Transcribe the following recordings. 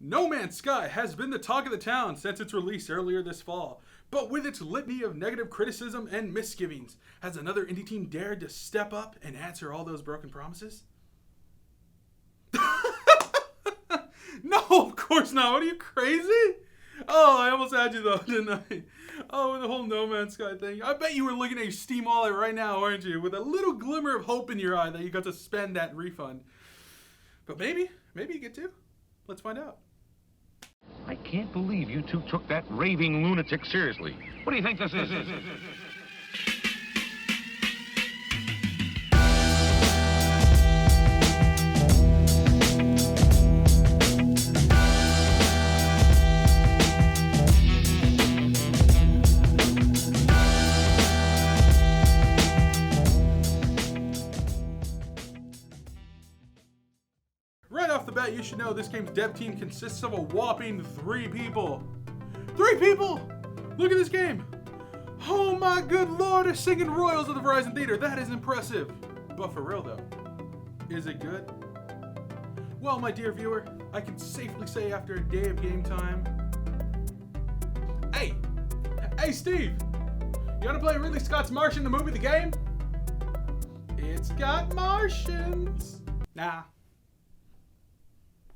No Man's Sky has been the talk of the town since its release earlier this fall, but with its litany of negative criticism and misgivings, has another indie team dared to step up and answer all those broken promises? No, of course not. What are you, crazy? Oh, I almost had you though, didn't I? Oh, the whole No Man's Sky thing. I bet you were looking at your Steam wallet right now, aren't you? With a little glimmer of hope in your eye that you got to spend that refund. But maybe you get to. Let's find out. I can't believe you two took that raving lunatic seriously. What do you think this is? Right off the bat, you should know this game's dev team consists of a whopping 3 people. 3 people! Look at this game! Oh my good lord, they're singing Royals at the Verizon Theater. That is impressive. But for real though, is it good? Well, my dear viewer, I can safely say after a day of game time... Hey Steve! You wanna play Ridley Scott's Martian, the movie, the game? It's got Martians! Nah.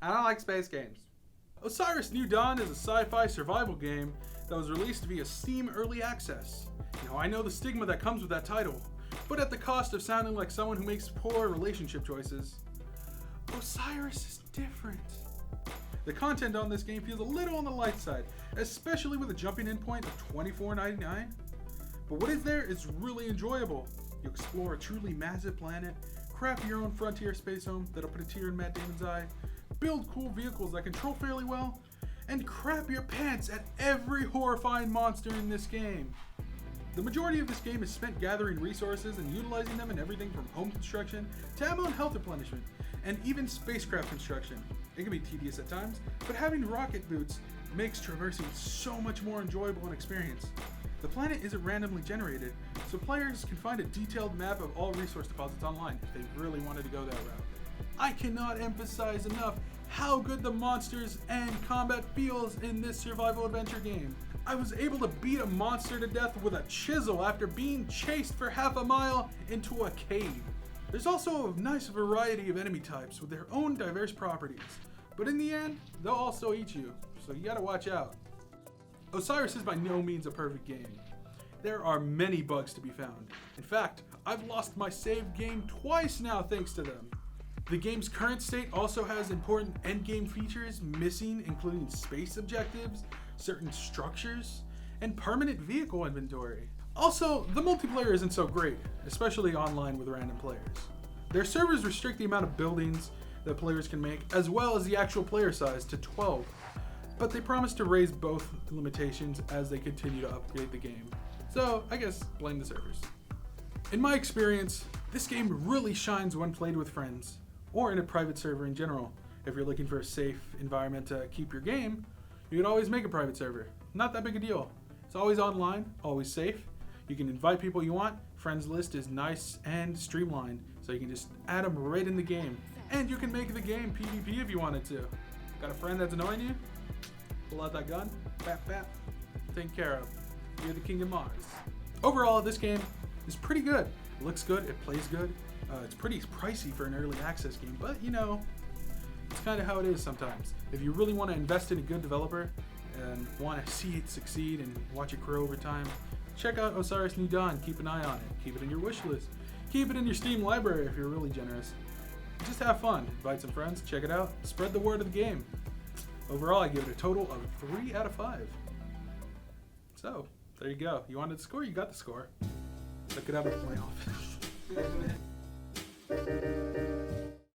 I don't like space games. Osiris New Dawn is a sci-fi survival game that was released via Steam Early Access. Now I know the stigma that comes with that title, but at the cost of sounding like someone who makes poor relationship choices, Osiris is different. The content on this game feels a little on the light side, especially with a jumping in point of $24.99. But what is there is really enjoyable. You explore a truly massive planet, craft your own frontier space home that'll put a tear in Matt Damon's eye, build cool vehicles that control fairly well, and crap your pants at every horrifying monster in this game. The majority of this game is spent gathering resources and utilizing them in everything from home construction to ammo and health replenishment, and even spacecraft construction. It can be tedious at times, but having rocket boots makes traversing so much more enjoyable an experience. The planet isn't randomly generated, so players can find a detailed map of all resource deposits online if they really wanted to go that route. I cannot emphasize enough how good the monsters and combat feels in this survival adventure game. I was able to beat a monster to death with a chisel after being chased for half a mile into a cave. There's also a nice variety of enemy types with their own diverse properties, but in the end, they'll also eat you, so you gotta watch out. Osiris is by no means a perfect game. There are many bugs to be found. In fact, I've lost my save game twice now thanks to them. The game's current state also has important endgame features missing, including space objectives, certain structures, and permanent vehicle inventory. Also, the multiplayer isn't so great, especially online with random players. Their servers restrict the amount of buildings that players can make, as well as the actual player size to 12, but they promise to raise both limitations as they continue to upgrade the game. So, I guess blame the servers. In my experience, this game really shines when played with friends, or in a private server in general. If you're looking for a safe environment to keep your game, you can always make a private server. Not that big a deal. It's always online, always safe. You can invite people you want. Friends list is nice and streamlined, so you can just add them right in the game. And you can make the game PvP if you wanted to. Got a friend that's annoying you? Pull out that gun, bap bap, taken care of. You're the king of Mars. Overall, this game is pretty good. It looks good, it plays good. It's pretty pricey for an early access game, but you know, it's kind of how it is sometimes. If you really want to invest in a good developer and want to see it succeed and watch it grow over time, check out Osiris New Dawn. Keep an eye on it. Keep it in your wish list. Keep it in your Steam library if you're really generous. Just have fun. Invite some friends. Check it out. Spread the word of the game. Overall, I give it a total of 3 out of 5. So, there you go. You wanted the score? You got the score. Look it up at my office.